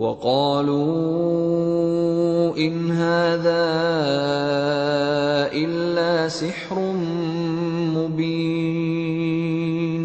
وقالوا إن هذا إلا سحر مبين۔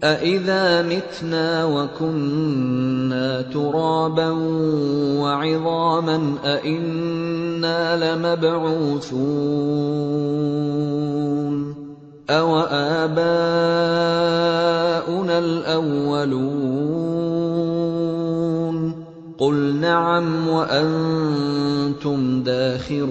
أَإِذَا مِتْنَا وَكُنَّا تُرَابًا وَعِظَامًا أَإِنَّا لَمَبْعُوثُونَ أَوَآبَاؤُنَا الْأَوَّلُونَ قُلْ نَعَمْ وَأَنْتُمْ دَاخِرُونَ۔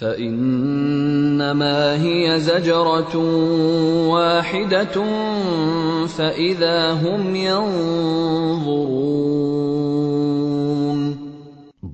فإنما هي زجرة واحدة فإذا هم ينظرون۔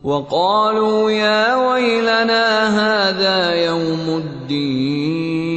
وقالوا يا ويلنا هذا يوم الدين۔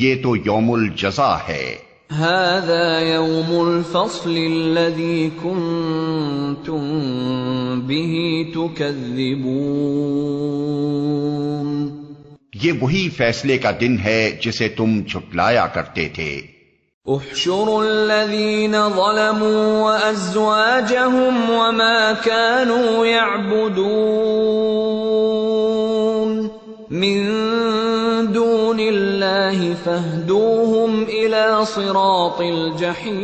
یہ تو یوم الجزا ہے۔ هذا يوم الفصل الذي كنتم به تكذبون، یہ وہی فیصلے کا دن ہے جسے تم جھٹلایا کرتے تھے۔ احشروا الذين ظلموا وأزواجهم وما كانوا يعبدون من دون الله فاهدوهم إلى صراط الجحيم۔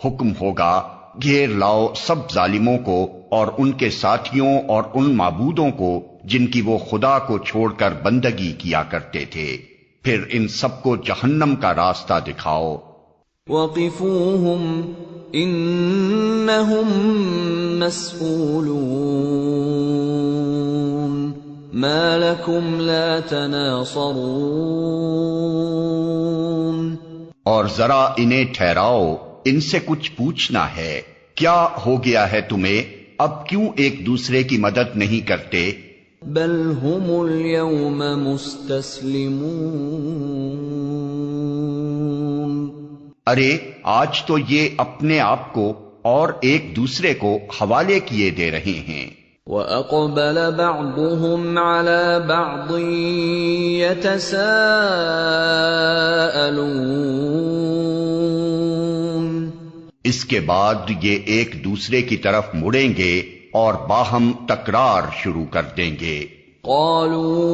حکم ہوگا گھیر لاؤ سب ظالموں کو اور ان کے ساتھیوں اور ان معبودوں کو جن کی وہ خدا کو چھوڑ کر بندگی کیا کرتے تھے، پھر ان سب کو جہنم کا راستہ دکھاؤ۔ وقفوهم انہم مسئولون ما لکم لا تناصرون، اور ذرا انہیں ٹھہراؤ، ان سے کچھ پوچھنا ہے، کیا ہو گیا ہے تمہیں، اب کیوں ایک دوسرے کی مدد نہیں کرتے؟ بل هم اليوم مستسلمون، ارے آج تو یہ اپنے آپ کو اور ایک دوسرے کو حوالے کیے دے رہے ہیں۔ وَأَقْبَلَ بَعْضُهُمْ عَلَى بَعْضٍ يَتَسَاءَلُونَ، اس کے بعد یہ ایک دوسرے کی طرف مڑیں گے اور باہم تکرار شروع کر دیں گے۔ قالوا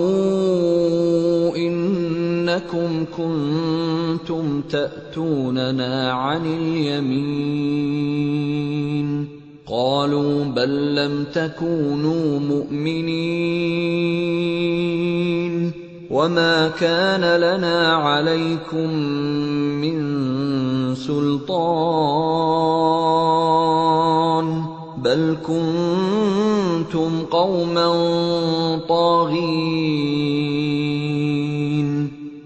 انکم کنتم تأتوننا عن الیمین قالوا بل لم تكونوا مؤمنین وما كان لنا عليكم من سلطان بل کنتم قوما طاغین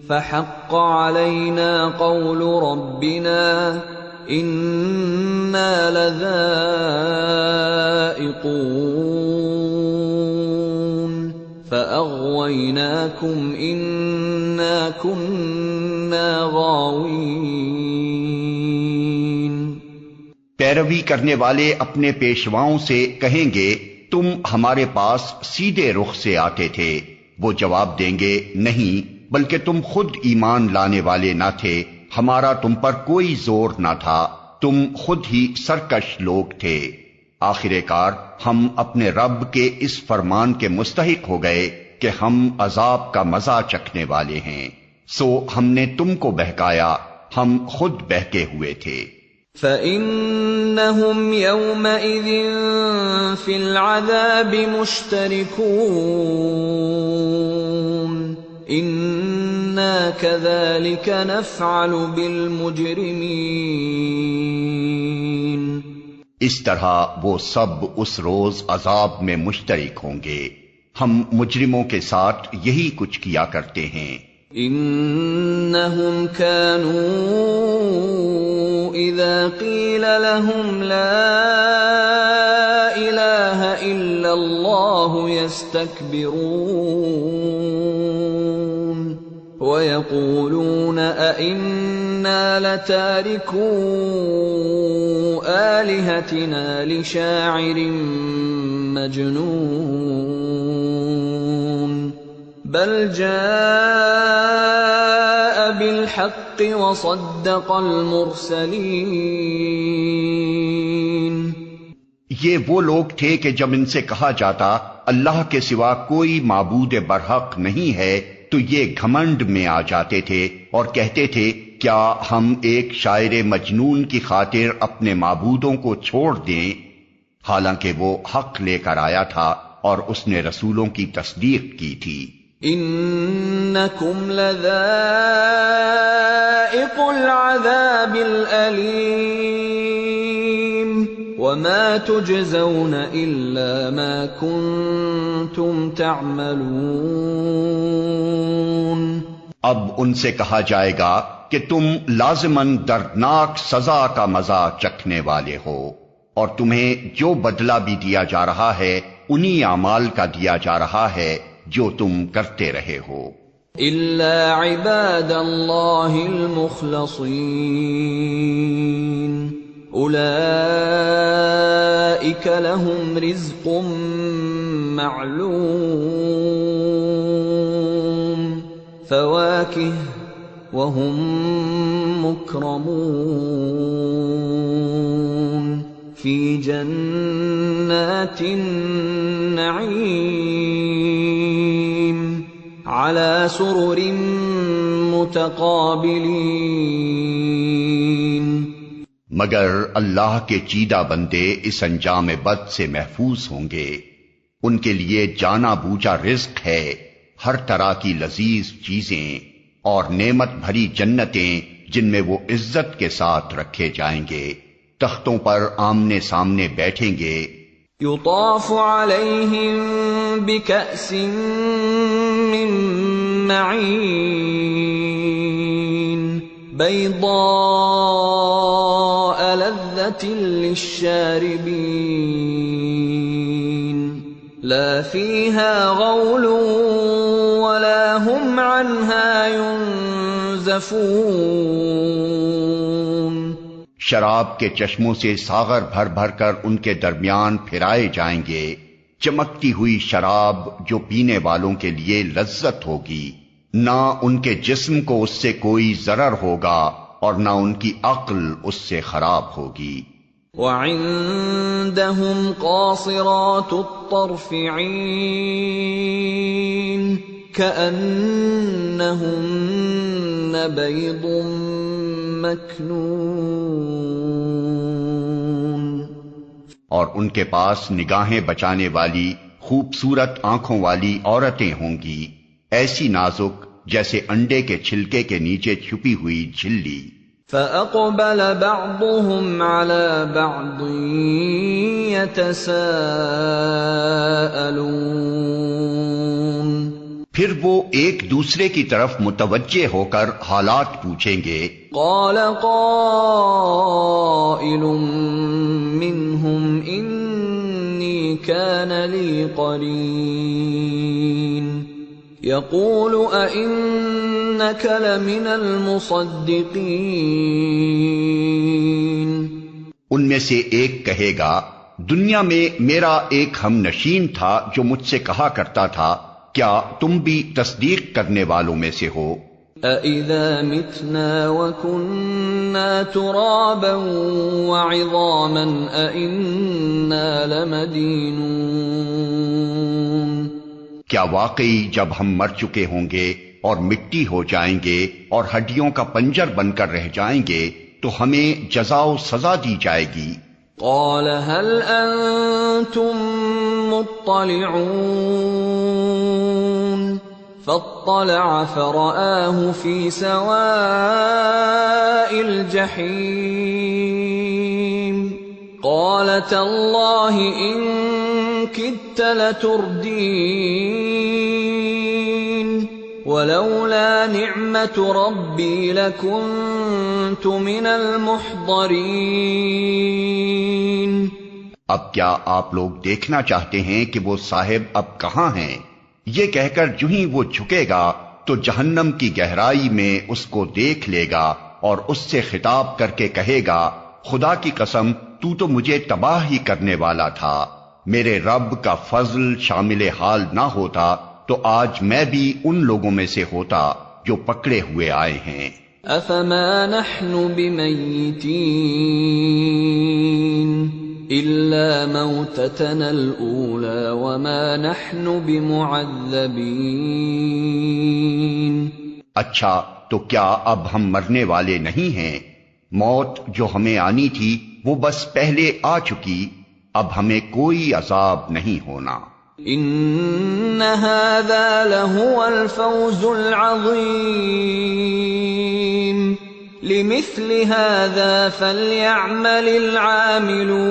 فحق علینا قول ربنا انا لذائقون فاغویناکم انا کنا غاوین۔ پیروی کرنے والے اپنے پیشواؤں سے کہیں گے تم ہمارے پاس سیدھے رخ سے آتے تھے، وہ جواب دیں گے نہیں، بلکہ تم خود ایمان لانے والے نہ تھے، ہمارا تم پر کوئی زور نہ تھا، تم خود ہی سرکش لوگ تھے۔ آخر کار ہم اپنے رب کے اس فرمان کے مستحق ہو گئے کہ ہم عذاب کا مزہ چکھنے والے ہیں، سو ہم نے تم کو بہکایا، ہم خود بہکے ہوئے تھے۔ فَإِنَّهُمْ يَوْمَئِذٍ فِي الْعَذَابِ مُشْتَرِكُونَ إِنَّا كَذَلِكَ نَفْعَلُ بِالْمُجْرِمِينَ، اس طرح وہ سب اس روز عذاب میں مشترک ہوں گے، ہم مجرموں کے ساتھ یہی کچھ کیا کرتے ہیں۔ انہم کانوا اذا قیل لهم لا الہ الا اللہ یستکبرون ویقولون ائنا لتارکو آلہتنا لشاعر مجنون بل جاء بالحق وصدق المرسلین۔ یہ وہ لوگ تھے کہ جب ان سے کہا جاتا اللہ کے سوا کوئی معبود برحق نہیں ہے تو یہ گھمنڈ میں آ جاتے تھے اور کہتے تھے کیا ہم ایک شاعر مجنون کی خاطر اپنے معبودوں کو چھوڑ دیں، حالانکہ وہ حق لے کر آیا تھا اور اس نے رسولوں کی تصدیق کی تھی۔ انکم لذائق العذاب الالیم وما تجزون الا ما کنتم تعملون۔ اب ان سے کہا جائے گا کہ تم لازماً دردناک سزا کا مزہ چکھنے والے ہو، اور تمہیں جو بدلہ بھی دیا جا رہا ہے انہی اعمال کا دیا جا رہا ہے جو تم کرتے رہے ہو۔ إلا عباد الله المخلصين أولئك لهم رزق معلوم فواكه وهم مكرمون في جنات النعيم على سرر متقابلين. مگر اللہ کے چیدہ بندے اس انجام بد سے محفوظ ہوں گے. ان کے لیے جانا بوجھا رزق ہے، ہر طرح کی لذیذ چیزیں اور نعمت بھری جنتیں جن میں وہ عزت کے ساتھ رکھے جائیں گے، تختوں پر آمنے سامنے بیٹھیں گے. يطاف عليهم بكأس من معين بيضاء لذة للشاربين لا فيها غول ولا هم عنها ينزفون. شراب کے چشموں سے ساغر بھر بھر کر ان کے درمیان پھرائے جائیں گے، چمکتی ہوئی شراب جو پینے والوں کے لیے لذت ہوگی، نہ ان کے جسم کو اس سے کوئی ضرر ہوگا اور نہ ان کی عقل اس سے خراب ہوگی. وعندهم قاصرات الطرف عين كأنهن بيض مكنون. اور ان کے پاس نگاہیں بچانے والی خوبصورت آنکھوں والی عورتیں ہوں گی، ایسی نازک جیسے انڈے کے چھلکے کے نیچے چھپی ہوئی جھلی. فأقبل بعضهم على بعض يتساءلون. پھر وہ ایک دوسرے کی طرف متوجہ ہو کر حالات پوچھیں گے. قال قائل منهم إني كان لي قرين يقول أئنك لمن المصدقين. ان میں سے ایک کہے گا، دنیا میں میرا ایک ہم نشین تھا جو مجھ سے کہا کرتا تھا، کیا تم بھی تصدیق کرنے والوں میں سے ہو؟ أَإِذَا مِتْنَا وَكُنَّا تُرَابًا وَعِظَامًا أَإِنَّا لَمَدِينُونَ. کیا واقعی جب ہم مر چکے ہوں گے اور مٹی ہو جائیں گے اور ہڈیوں کا پنجر بن کر رہ جائیں گے تو ہمیں جزا و سزا دی جائے گی. قال هل أنتم مطلعون فاطلع فرآه في سواء الجحيم قال تالله إن كدت لتردين ولولا نعمة ربي لكنت من المحضرين. اب کیا آپ لوگ دیکھنا چاہتے ہیں کہ وہ صاحب اب کہاں ہیں؟ یہ کہہ کر جو ہی وہ جھکے گا تو جہنم کی گہرائی میں اس کو دیکھ لے گا اور اس سے خطاب کر کے کہے گا، خدا کی قسم تو مجھے تباہ ہی کرنے والا تھا، میرے رب کا فضل شامل حال نہ ہوتا تو آج میں بھی ان لوگوں میں سے ہوتا جو پکڑے ہوئے آئے ہیں. افما نحن بمیتین الا موتتنا الاولى وما نحن بمعذبین. اچھا تو کیا اب ہم مرنے والے نہیں ہیں؟ موت جو ہمیں آنی تھی وہ بس پہلے آ چکی، اب ہمیں کوئی عذاب نہیں ہونا. ان هذا لهو الفوز العظیم لمثل هذا فليعمل العاملون.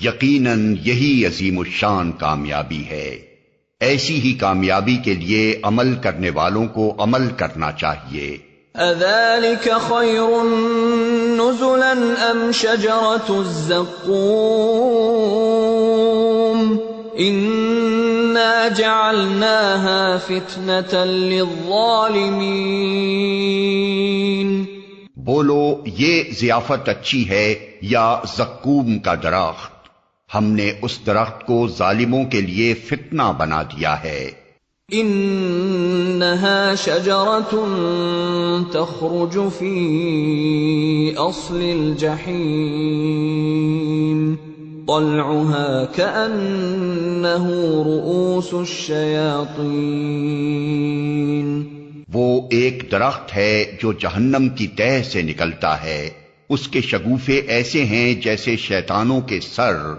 یقیناً یہی عظیم الشان کامیابی ہے، ایسی ہی کامیابی کے لیے عمل کرنے والوں کو عمل کرنا چاہیے. اذلك خير نزلا ام شجرة الزقوم إِنَّا جَعَلْنَاهَا فِتْنَةً لِلظَّالِمِينَ بولو یہ ضیافت اچھی ہے یا زقوم کا درخت؟ ہم نے اس درخت کو ظالموں کے لیے فتنہ بنا دیا ہے۔ إِنَّهَا شَجَرَةٌ تَخْرُجُ فِي أَصْلِ الْجَحِيمِ طَلْعُهَا كَأَنَّهُ رُءُوسُ الشَّيَاطِينِ وہ ایک درخت ہے جو جہنم کی تہ سے نکلتا ہے، اس کے شگوفے ایسے ہیں جیسے شیطانوں کے سر۔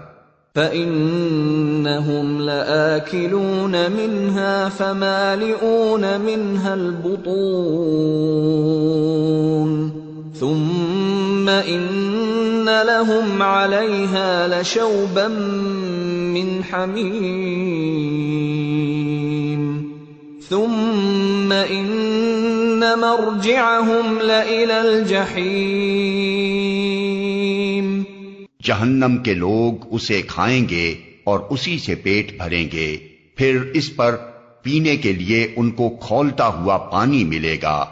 فَإِنَّهُمْ لَآكِلُونَ مِنْهَا فَمَالِئُونَ مِنْهَا الْبُطُونَ ثُمَّ إِنَّ لَهُمْ عَلَيْهَا لَشَوْبًا مِّنْ حَمِيمٍ ثُمَّ إِنَّ مَرْجِعَهُمْ لَإِلَى الْجَحِيمِ جہنم کے لوگ اسے کھائیں گے اور اسی سے پیٹ بھریں گے، پھر اس پر پینے کے لیے ان کو کھولتا ہوا پانی ملے گا،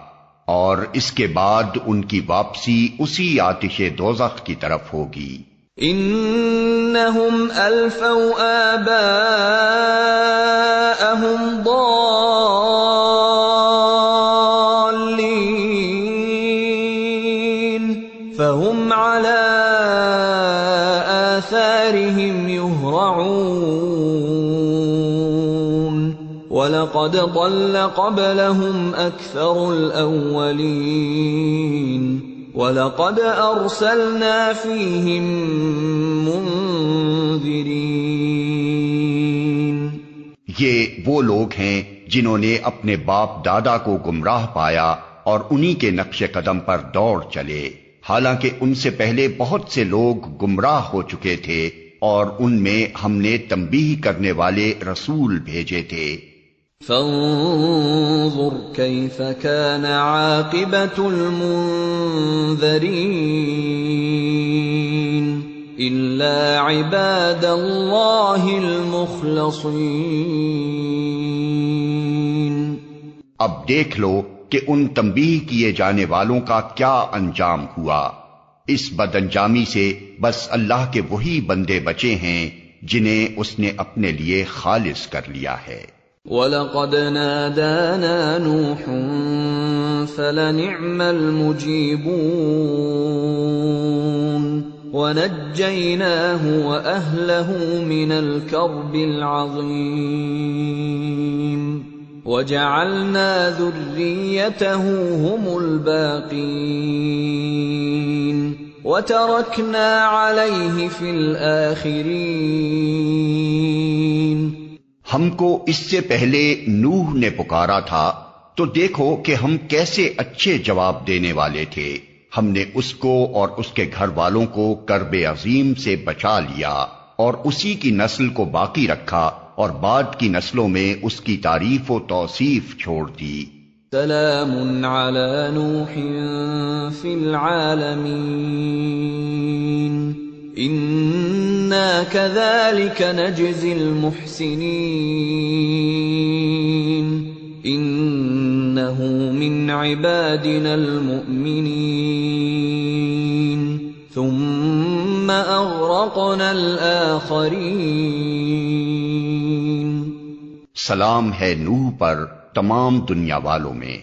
اور اس کے بعد ان کی واپسی اسی آتش دوزخ کی طرف ہوگی۔ انہم الفوا آباءہم ضالین فہم علی آثارہم یہرعون وَلَقَدْ ضَلَّ قَبْلَهُمْ أَكْثَرُ الْأَوَّلِينَ وَلَقَدْ أَرْسَلْنَا فِيهِمْ مُنذِرِينَ یہ وہ لوگ ہیں جنہوں نے اپنے باپ دادا کو گمراہ پایا اور انہی کے نقش قدم پر دوڑ چلے، حالانکہ ان سے پہلے بہت سے لوگ گمراہ ہو چکے تھے اور ان میں ہم نے تنبیہ کرنے والے رسول بھیجے تھے۔ فانظر كيف كان عاقبة المنذرين إلا عباد الله المخلصين اب دیکھ لو کہ ان تنبیہ کیے جانے والوں کا کیا انجام ہوا، اس بد انجامی سے بس اللہ کے وہی بندے بچے ہیں جنہیں اس نے اپنے لیے خالص کر لیا ہے۔ وَلَقَدْ نَادَانَا نُوحٌ فَلَنِعْمَ الْمُجِيبُونَ وَنَجَّيْنَاهُ وَأَهْلَهُ مِنَ الْكَرْبِ الْعَظِيمِ وَجَعَلْنَا ذُرِّيَّتَهُ هُمُ الْبَاقِينَ وَتَرَكْنَا عَلَيْهِ فِي الْآخِرِينَ ہم کو اس سے پہلے نوح نے پکارا تھا تو دیکھو کہ ہم کیسے اچھے جواب دینے والے تھے، ہم نے اس کو اور اس کے گھر والوں کو کرب عظیم سے بچا لیا اور اسی کی نسل کو باقی رکھا اور بعد کی نسلوں میں اس کی تعریف و توصیف چھوڑ دی۔ سلام علی نوح فی العالمین انا كذلك نجزی المحسنین انه من عبادنا المؤمنین ثم اغرقنا الآخرین۔ سلام ہے نوح پر تمام دنیا والوں میں،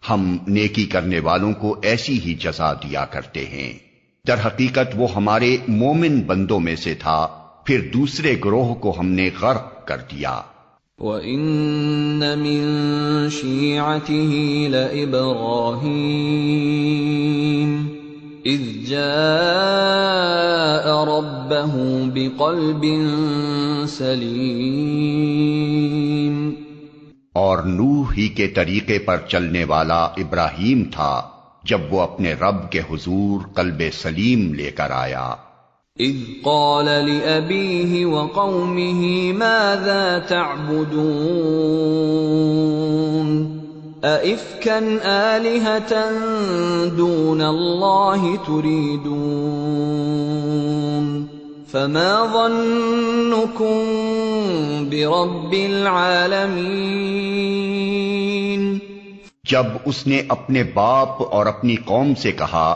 ہم نیکی کرنے والوں کو ایسی ہی جزا دیا کرتے ہیں۔ در حقیقت وہ ہمارے مومن بندوں میں سے تھا، پھر دوسرے گروہ کو ہم نے غرق کر دیا۔ وَإِنَّ مِن شِيعَتِهِ لَإِبْرَاهِيمَ إِذْ جَاءَ رَبَّهُ بِقَلْبٍ سَلِيمٍ اور نوح ہی کے طریقے پر چلنے والا ابراہیم تھا جب وہ اپنے رب کے حضور قلب سلیم لے کر آیا۔ اذ قال لأبيه وقومه ماذا تعبدون أئفكا آلهة دون الله تريدون فما ظنكم برب العالمین. جب اس نے اپنے باپ اور اپنی قوم سے کہا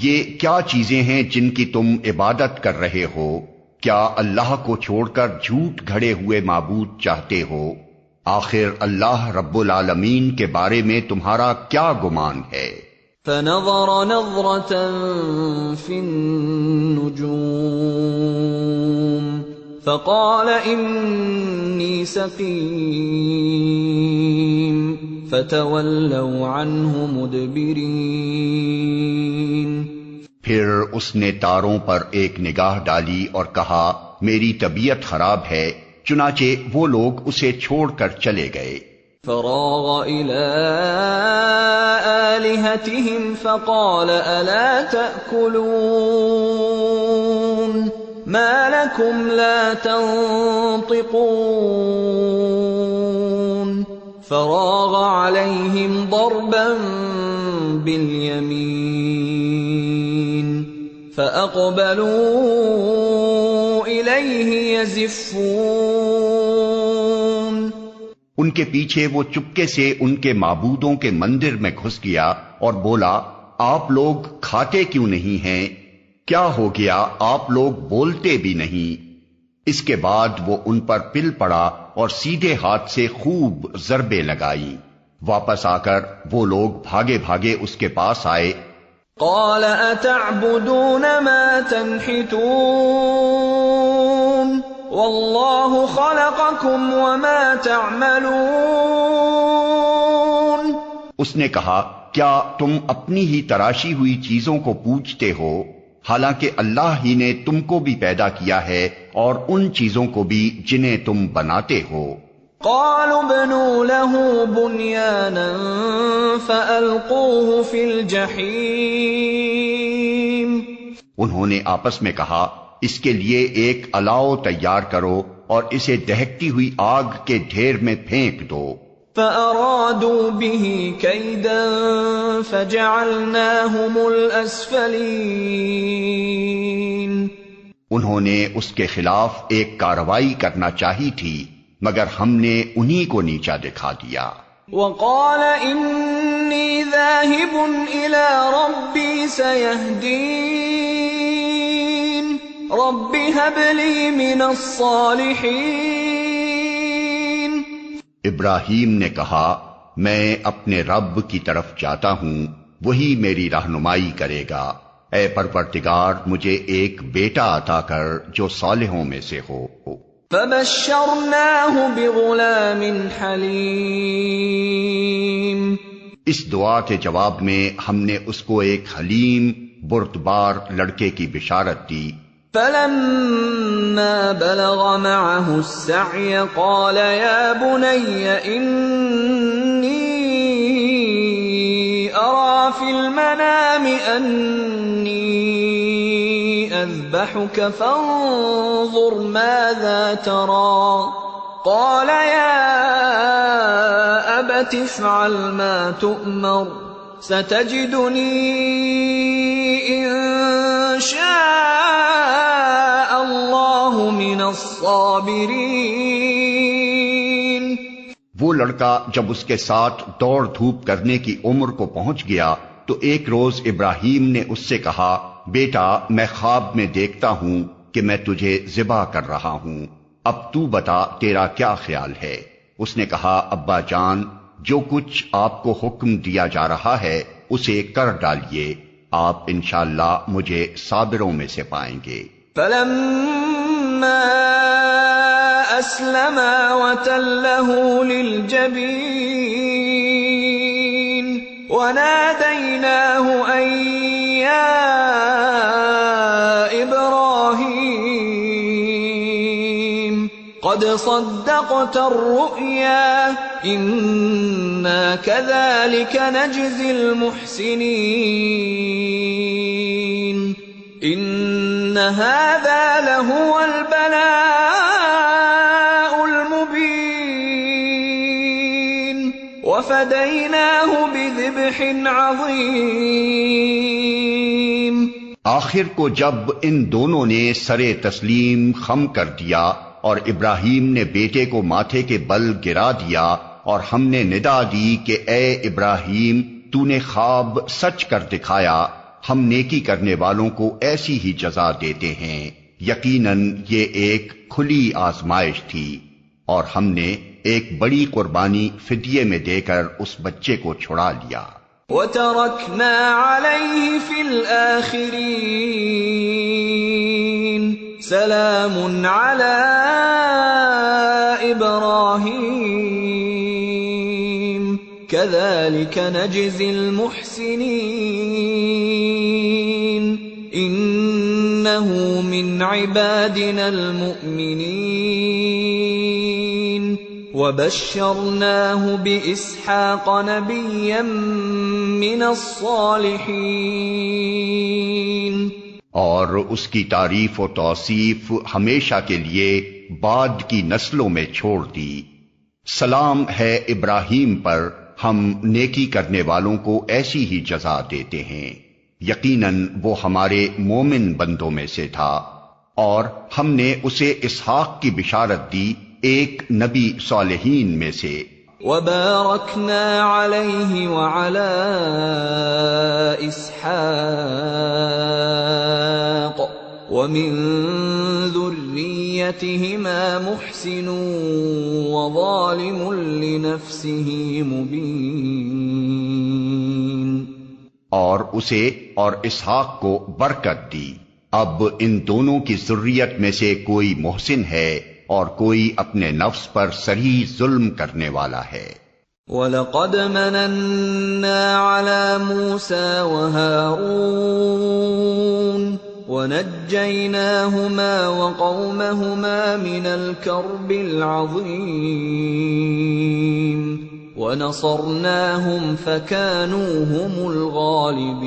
یہ کیا چیزیں ہیں جن کی تم عبادت کر رہے ہو؟ کیا اللہ کو چھوڑ کر جھوٹ گھڑے ہوئے معبود چاہتے ہو؟ آخر اللہ رب العالمین کے بارے میں تمہارا کیا گمان ہے؟ فنظر نظرة في النجوم فقال إني سقيم فتولوا عنه مدبرين. پھر اس نے تاروں پر ایک نگاہ ڈالی اور کہا میری طبیعت خراب ہے، چنانچہ وہ لوگ اسے چھوڑ کر چلے گئے. فراغ إلى آلهتهم فقال ألا تأكلون ما لكم لا تنطقون. فراغ عليهم ضربا باليمين فأقبلوا إليه يزفون. ان کے پیچھے وہ چپکے سے ان کے معبودوں کے مندر میں گھس گیا اور بولا آپ لوگ کھاتے کیوں نہیں ہیں؟ کیا ہو گیا آپ لوگ بولتے بھی نہیں؟ اس کے بعد وہ ان پر پل پڑا اور سیدھے ہاتھ سے خوب ضربیں لگائی. واپس آ کر وہ لوگ بھاگے بھاگے اس کے پاس آئے. قال اتعبدون ما تنحتون واللہ خلقکم وما تعملون. اس نے کہا کیا تم اپنی ہی تراشی ہوئی چیزوں کو پوجتے ہو حالانکہ اللہ ہی نے تم کو بھی پیدا کیا ہے اور ان چیزوں کو بھی جنہیں تم بناتے ہو. قالوا ابنوا له بنيانا فألقوه في الجحيم. انہوں نے آپس میں کہا اس کے لیے ایک الاؤ تیار کرو اور اسے دہکتی ہوئی آگ کے ڈھیر میں پھینک دو. فأرادوا به كيدا فجعلناهم الأسفلين. انہوں نے اس کے خلاف ایک کارروائی کرنا چاہی تھی مگر ہم نے انہی کو نیچا دکھا دیا. وقال إني ذاهب إلى ربي سيهدين. رب هب لي من الصالحين. ابراہیم نے کہا میں اپنے رب کی طرف جاتا ہوں، وہی میری رہنمائی کرے گا. اے پروردگار مجھے ایک بیٹا عطا کر جو صالحوں میں سے ہو. فبشرناه بغلام حلیم. اس دعا کے جواب میں ہم نے اس کو ایک حلیم بردبار لڑکے کی بشارت دی. فلما بلغ معه السعي قال يا بني إني أرى في المنام أني أذبحك فانظر ماذا ترى. قال يا أبت افعل ما تؤمر ستجدني إن شاء اللہ من الصابرین. وہ لڑکا جب اس کے ساتھ دوڑ دھوپ کرنے کی عمر کو پہنچ گیا تو ایک روز ابراہیم نے اس سے کہا بیٹا میں خواب میں دیکھتا ہوں کہ میں تجھے ذبح کر رہا ہوں، اب تو بتا تیرا کیا خیال ہے؟ اس نے کہا ابا جان جو کچھ آپ کو حکم دیا جا رہا ہے اسے کر ڈالیے، آپ انشاءاللہ مجھے صابروں میں سے پائیں گے. فلما اسلما وتله للجبین ونادیناه ان یا ابراہیم قد صدقت الرؤیا انا كذلك نجزی المحسنین. ان هذا لهو البلاء المبين وفديناه بذبح عظيم. آخر کو جب ان دونوں نے سرے تسلیم خم کر دیا اور ابراہیم نے بیٹے کو ماتھے کے بل گرا دیا اور ہم نے ندا دی کہ اے ابراہیم تو نے خواب سچ کر دکھایا، ہم نیکی کرنے والوں کو ایسی ہی جزا دیتے ہیں، یقیناً یہ ایک کھلی آزمائش تھی، اور ہم نے ایک بڑی قربانی فدیے میں دے کر اس بچے کو چھڑا لیا۔ وَتَرَكْنَا عَلَيْهِ فِي الْآخِرِينَ سَلَامٌ عَلَىٰ إِبْرَاهِيمَ كَذَلِكَ نَجْزِي الْمُحْسِنِينَ إِنَّهُ مِنْ عِبَادِنَا الْمُؤْمِنِينَ وَبَشَّرْنَاهُ بِإِسْحَاقَ نَبِيًّا مِّنَ الصَّالِحِينَ، اور اس کی تعریف و توصیف ہمیشہ کے لیے بعد کی نسلوں میں چھوڑ دی۔ سلام ہے ابراہیم پر، ہم نیکی کرنے والوں کو ایسی ہی جزا دیتے ہیں، یقیناً وہ ہمارے مومن بندوں میں سے تھا، اور ہم نے اسے اسحاق کی بشارت دی، ایک نبی صالحین میں سے۔ وَبَارَكْنَا عَلَيْهِ وَعَلَى إِسْحَاقَ وَمِن ذُرِّيَّتِهِمَا مُحْسِنٌ وَظَالِمٌ لِنَفْسِهِ مُبِينٌ، اور اسے اور اسحاق کو برکت دی، اب ان دونوں کی ذریت میں سے کوئی محسن ہے اور کوئی اپنے نفس پر صریح ظلم کرنے والا ہے۔ وَلَقَدْ مَنَنَّا عَلَى مُوسَى وَهَارُونَ وَنَجَّيْنَاهُمَا وَقَوْمَهُمَا مِنَ الْكَرْبِ الْعَظِيمِ وَنَصَرْنَاهُمْ فَكَانُوا هُمُ الْغَالِبِينَ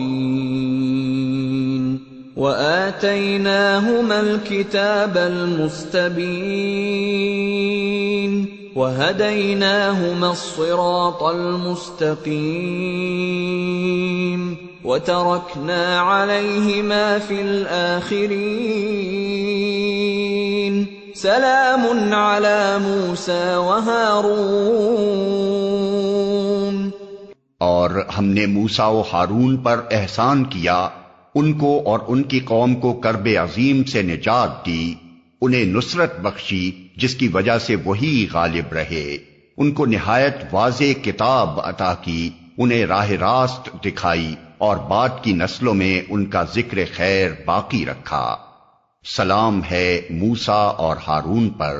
وَآتَيْنَاهُمَا الْكِتَابَ الْمُسْتَبِينَ وَهَدَيْنَاهُمَا الصِّرَاطَ الْمُسْتَقِيمَ وَتَرَكْنَا عَلَيْهِمَا فِي الْآخِرِينَ سَلَامٌ عَلَى مُوسَى وَهَارُونَ، اور ہم نے موسیٰ و ہارون پر احسان کیا، ان کو اور ان کی قوم کو کرب عظیم سے نجات دی، انہیں نصرت بخشی جس کی وجہ سے وہی غالب رہے، ان کو نہایت واضح کتاب عطا کی، انہیں راہ راست دکھائی، اور بعد کی نسلوں میں ان کا ذکر خیر باقی رکھا۔ سلام ہے موسیٰ اور ہارون پر۔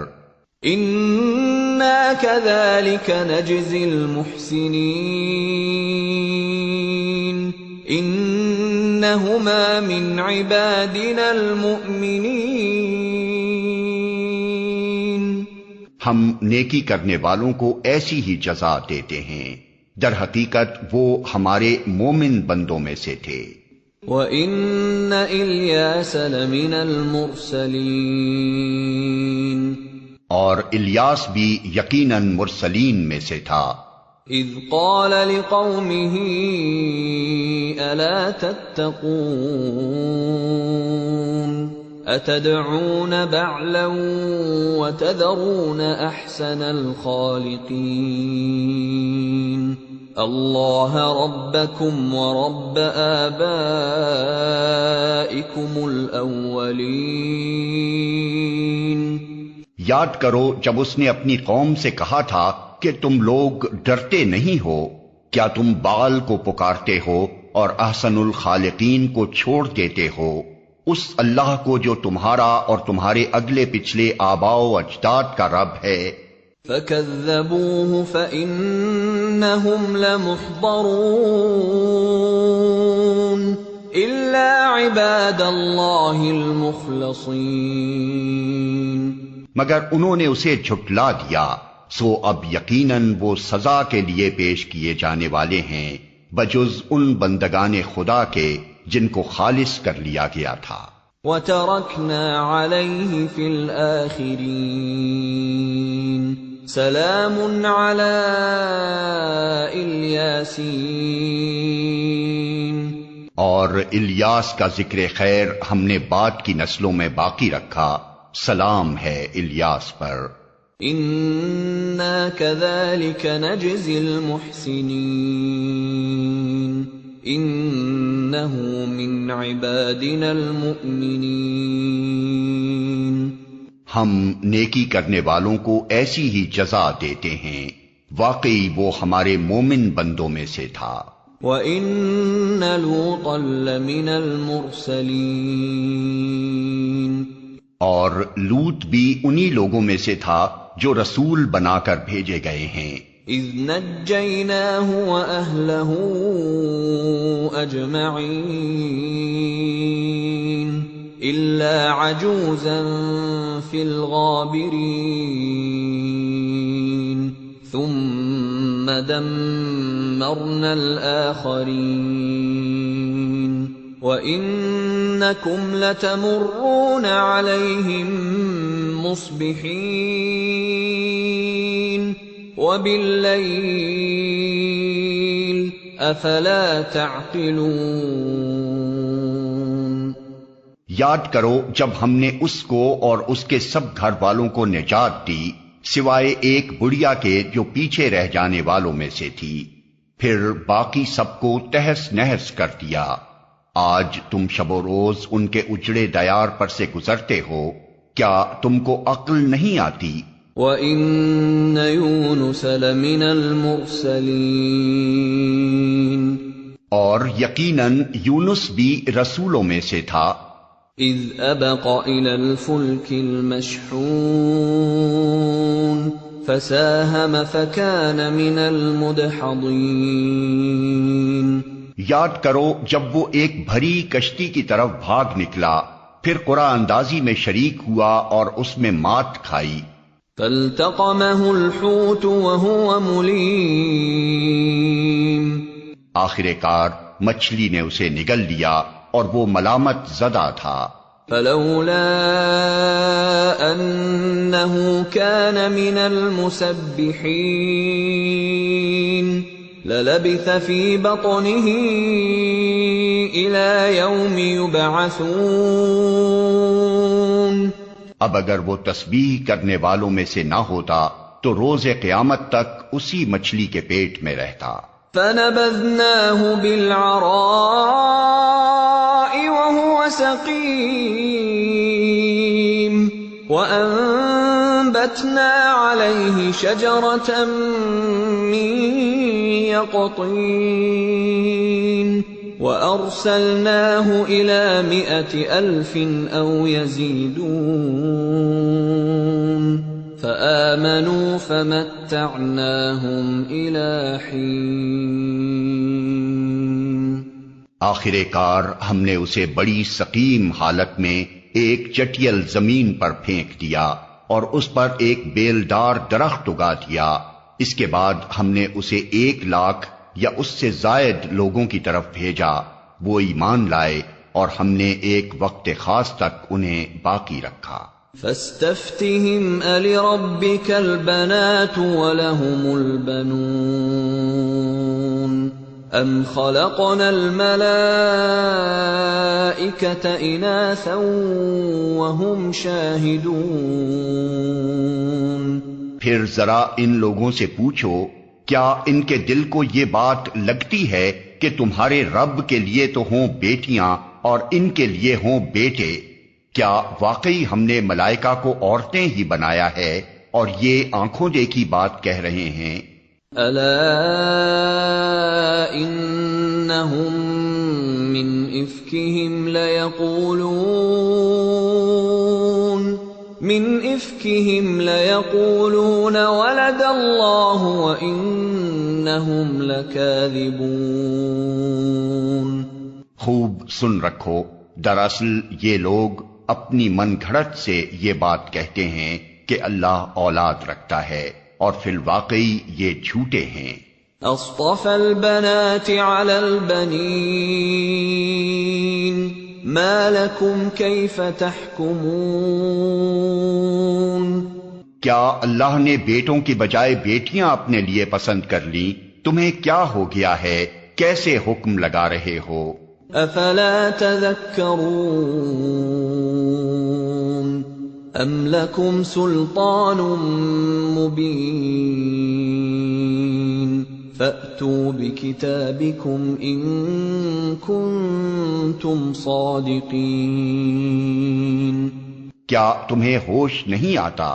اِنَّا كَذَلِكَ نَجْزِي الْمُحْسِنِينَ إِنَّهُمَا مِنْ عِبَادِنَا الْمُؤْمِنِينَ، ہم نیکی کرنے والوں کو ایسی ہی جزا دیتے ہیں، در حقیقت وہ ہمارے مومن بندوں میں سے تھے۔ وَإِنَّ إِلْيَاسَ لَمِنَ الْمُرْسَلِينَ، اور الیاس بھی یقیناً مرسلین میں سے تھا۔ اِذْ قَالَ لِقَوْمِهِ أَلَا تَتَّقُونَ أَتَدْعُونَ بَعْلًا وَتَذَرُونَ أَحْسَنَ الْخَالِقِينَ اللَّهَ رَبَّكُمْ وَرَبَّ آبَائِكُمُ الْأَوَّلِينَ۔ یاد کرو جب اس نے اپنی قوم سے کہا تھا کہ تم لوگ ڈرتے نہیں ہو، کیا تم بال کو پکارتے ہو اور احسن الخالقین کو چھوڑ دیتے ہو، اس اللہ کو جو تمہارا اور تمہارے اگلے پچھلے آباء و اجداد کا رب ہے۔ فَكَذَّبُوهُ فَإِنَّهُمْ لَمُحْضَرُونَ إِلَّا عِبَادَ اللَّهِ الْمُخْلَصِينَ، مگر انہوں نے اسے جھٹلا دیا، سو اب یقیناً وہ سزا کے لیے پیش کیے جانے والے ہیں، بجز ان بندگان خدا کے جن کو خالص کر لیا گیا تھا۔ وَتَرَكْنَا عَلَيْهِ فِي الْآخِرِينَ سَلَامٌ عَلَى الْيَاسِينَ، اور الیاس کا ذکر خیر ہم نے بعد کی نسلوں میں باقی رکھا، سلام ہے الیاس پر۔ اِنَّا كَذَلِكَ نَجْزِي الْمُحْسِنِينَ اِنَّهُ مِنْ عِبَادِنَا الْمُؤْمِنِينَ، ہم نیکی کرنے والوں کو ایسی ہی جزا دیتے ہیں، واقعی وہ ہمارے مومن بندوں میں سے تھا۔ وَإِنَّ لُوطًا لَّمِنَ الْمُرْسَلِينَ، اور لوط بھی انہی لوگوں میں سے تھا جو رسول بنا کر بھیجے گئے ہیں۔ اِذْ نَجَّيْنَاهُ وَأَهْلَهُ أَجْمَعِينَ إِلَّا عَجُوزًا فِي الْغَابِرِينَ ثُمَّ دَمَّرْنَا الْآخَرِينَ وَإِنَّكُمْ لَتَمُرُّونَ عَلَيْهِمْ مُصْبِحِينَ وَبِاللَّيْلِ أَفَلَا تَعْقِلُونَ۔ یاد کرو جب ہم نے اس کو اور اس کے سب گھر والوں کو نجات دی، سوائے ایک بڑھیا کے جو پیچھے رہ جانے والوں میں سے تھی، پھر باقی سب کو تہس نہس کر دیا۔ آج تم شب و روز ان کے اجڑے دیار پر سے گزرتے ہو، کیا تم کو عقل نہیں آتی؟ وَإِنَّ يُونُسَ لَمِنَ الْمُرْسَلِينَ، اور یقیناً یونس بھی رسولوں میں سے تھا۔ اِذْ أَبَقَ إِلَى الْفُلْكِ الْمَشْحُونِ فَسَاهَمَ فَكَانَ مِنَ الْمُدْحَضِينَ۔ یاد کرو جب وہ ایک بھری کشتی کی طرف بھاگ نکلا، پھر قرعہ اندازی میں شریک ہوا اور اس میں مات کھائی۔ فَالْتَقَمَهُ الْحُوتُ وَهُوَ مُلِيمٌ، آخر کار مچھلی نے اسے نگل لیا اور وہ ملامت زدہ تھا۔ فَلَوْلَا أَنَّهُ كَانَ مِنَ الْمُسَبِّحِينَ لَلَبِثَ فِي بَطْنِهِ إِلَى يَوْمِ يُبْعَثُونَ۔ اب اگر وہ تسبیح کرنے والوں میں سے نہ ہوتا تو روز قیامت تک اسی مچھلی کے پیٹ میں رہتا۔ فَنَبَذْنَاهُ بِالْعَرَاءِ وَهُوَ سَقِيمٌ وَأَنبَتْنَا عَلَيْهِ شَجَرَةً مِّن يَقْطِينٍ وَأَرْسَلْنَاهُ إِلَى 100,000 أَوْ يَزِيدُونَ فَآمَنُوا فَمَتَّعْنَاهُمْ إِلَى حِينٍ۔ آخر کار ہم نے اسے بڑی سقیم حالت میں ایک چٹیل زمین پر پھینک دیا اور اس پر ایک بیلدار درخت اگا دیا۔ اس کے بعد ہم نے اسے 1,00,000 یا اس سے زائد لوگوں کی طرف بھیجا، وہ ایمان لائے اور ہم نے ایک وقت خاص تک انہیں باقی رکھا۔ فَاسْتَفْتِهِمْ أَلِرَبِّكَ الْبَنَاتُ وَلَهُمُ الْبَنُونَ أَمْ خَلَقْنَا الْمَلَائِكَةَ إِنَاثًا وَهُمْ شَاهِدُونَ۔ پھر ذرا ان لوگوں سے پوچھو، کیا ان کے دل کو یہ بات لگتی ہے کہ تمہارے رب کے لیے تو ہوں بیٹیاں اور ان کے لیے ہوں بیٹے؟ کیا واقعی ہم نے ملائکہ کو عورتیں ہی بنایا ہے اور یہ آنکھوں دیکھی بات کہہ رہے ہیں؟ الا انہم من افکہم لیقولون ولد اللہ وانہم لکاذبون۔ خوب سن رکھو، دراصل یہ لوگ اپنی من گھڑت سے یہ بات کہتے ہیں کہ اللہ اولاد رکھتا ہے، اور فی الواقعی یہ جھوٹے ہیں۔ اصطفى البنات على البنين ما لكم كيف تحكمون۔ کیا اللہ نے بیٹوں کی بجائے بیٹیاں اپنے لیے پسند کر لیں؟ تمہیں کیا ہو گیا ہے؟ کیسے حکم لگا رہے ہو؟ افلا تذکرون ام لکم سلطان مبین فأتوا بکتابکم ان کنتم صادقین. کیا تمہیں ہوش نہیں آتا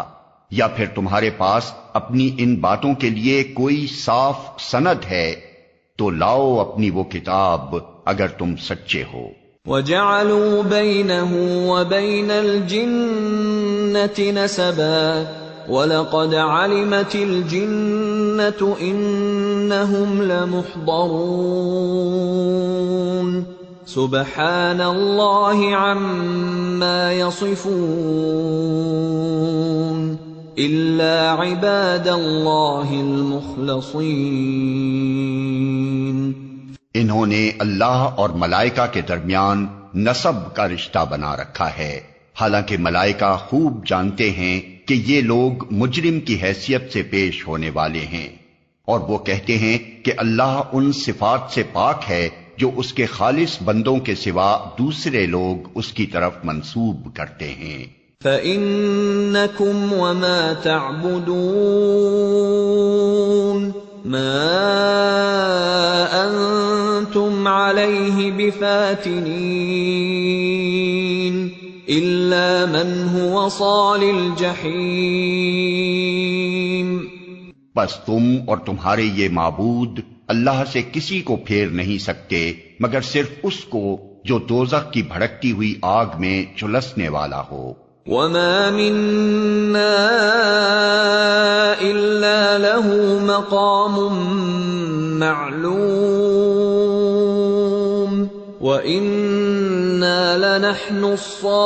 یا پھر تمہارے پاس اپنی ان باتوں کے لیے کوئی صاف سند ہے؟ تو لاؤ اپنی وہ کتاب اگر تم سچے ہو. وَجَعَلُوا بَيْنَهُ وَبَيْنَ الْجِنَّةِ نَسَبًا وَلَقَدْ عَلِمَتِ الْجِنَّةُ إِنَّهُمْ لَمُحْضَرُونَ. سبحان اللہ عما یصفون الا عباد اللہ المخلصین. انہوں نے اللہ اور ملائکہ کے درمیان نسب کا رشتہ بنا رکھا ہے، حالانکہ ملائکہ خوب جانتے ہیں کہ یہ لوگ مجرم کی حیثیت سے پیش ہونے والے ہیں، اور وہ کہتے ہیں کہ اللہ ان صفات سے پاک ہے جو اس کے خالص بندوں کے سوا دوسرے لوگ اس کی طرف منسوب کرتے ہیں. فَإِنَّكُمْ وَمَا تَعْبُدُونَ مَا أَنْتُمْ عَلَيْهِ بِفَاتِنِينَ إِلَّا مَنْ هُوَ صَالِ الْجَحِيمِ. بس تم اور تمہارے یہ معبود اللہ سے کسی کو پھیر نہیں سکتے مگر صرف اس کو جو دوزخ کی بھڑکتی ہوئی آگ میں جھلسنے والا ہو. وَمَا مِنَّا إِلَّا لَهُ مَقَامٌ مَّعْلُومٌ وَإِنَّا لَنَحْنُ الصَّافُّونَ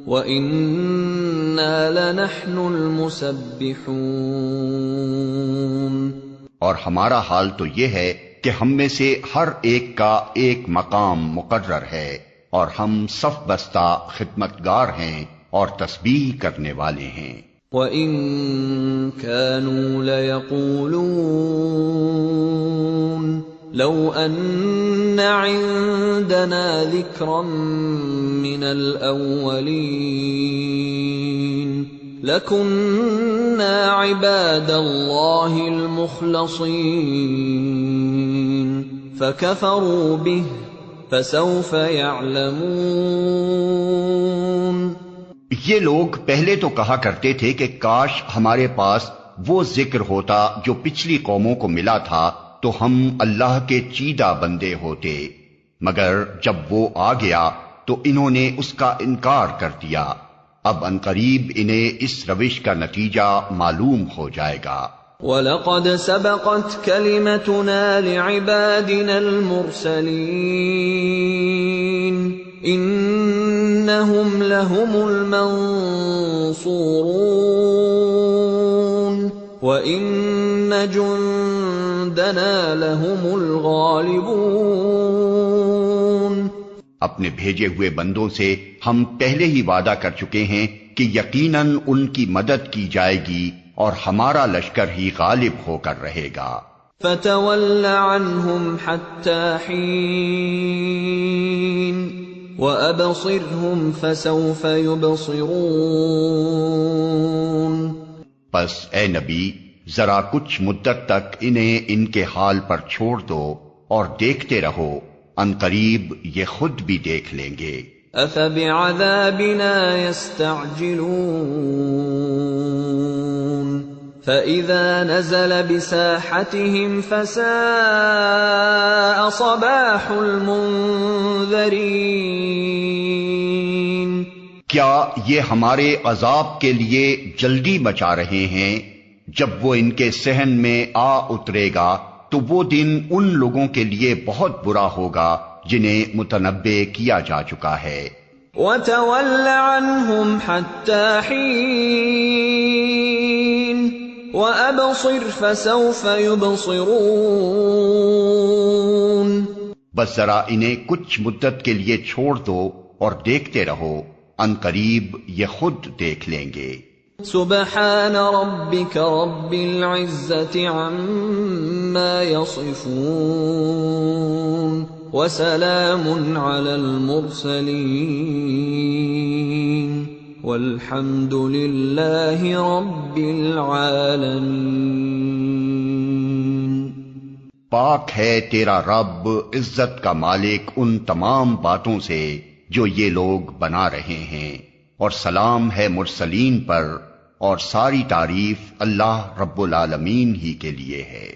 وَإِنَّا لَنَحْنُ الْمُسَبِّحُونَ. اور ہمارا حال تو یہ ہے کہ ہم میں سے ہر ایک کا ایک مقام مقرر ہے، اور ہم صف بستہ خدمتگار ہیں اور تسبیح کرنے والے ہیں. وَإِن كَانُوا لَيَقُولُونَ لَوْ أَنَّ عِندَنَا ذِكْرًا مِّنَ الْأَوَّلِينَ لَكُنَّا عِبَادَ اللَّهِ الْمُخْلَصِينَ فَكَفَرُوا بِهِ فَسَوْفَ يَعْلَمُونَ. یہ لوگ پہلے تو کہا کرتے تھے کہ کاش ہمارے پاس وہ ذکر ہوتا جو پچھلی قوموں کو ملا تھا تو ہم اللہ کے چیدہ بندے ہوتے، مگر جب وہ آ گیا تو انہوں نے اس کا انکار کر دیا. اب عنقریب انہیں اس روش کا نتیجہ معلوم ہو جائے گا. وَلَقَدْ سَبَقَتْ كَلِمَتُنَا لِعِبَادِنَا الْمُرْسَلِينَ إِنَّهُمْ لَهُمُ الْمَنصُورُونَ وَإِنَّ جُندَنَا لَهُمُ الْغَالِبُونَ. اپنے بھیجے ہوئے بندوں سے ہم پہلے ہی وعدہ کر چکے ہیں کہ یقیناً ان کی مدد کی جائے گی اور ہمارا لشکر ہی غالب ہو کر رہے گا. فَتَوَلَّ عَنْهُمْ حَتَّى حِينٍ وَأَبْصِرْهُمْ فَسَوْفَ يُبْصِرُونَ. پس اے نبی ذرا کچھ مدت تک انہیں ان کے حال پر چھوڑ دو اور دیکھتے رہو، عنقریب یہ خود بھی دیکھ لیں گے. أَفَبِعَذَابِنَا يَسْتَعْجِلُونَ فَإِذَا نَزَلَ بِسَاحَتِهِمْ فَسَاءَ صَبَاحُ الْمُنذَرِينَ. کیا یہ ہمارے عذاب کے لیے جلدی مچا رہے ہیں؟ جب وہ ان کے صحن میں آ اترے گا تو وہ دن ان لوگوں کے لیے بہت برا ہوگا جنہیں متنبع کیا جا چکا ہے. وَتَوَلَّ عَنْهُمْ حَتَّى حِينٍ وَأَبْصِرْ فَسَوْفَ يُبْصِرُونَ. بس ذرا انہیں کچھ مدت کے لیے چھوڑ دو اور دیکھتے رہو، عنقریب یہ خود دیکھ لیں گے. سبحان ربك رب العزة عما يصفون وسلام على المرسلين والحمد لله رب العالمين۔ پاک ہے تیرا رب عزت کا مالک ان تمام باتوں سے جو یہ لوگ بنا رہے ہیں، اور سلام ہے مرسلین پر، اور ساری تعریف اللہ رب العالمین ہی کے لیے ہے۔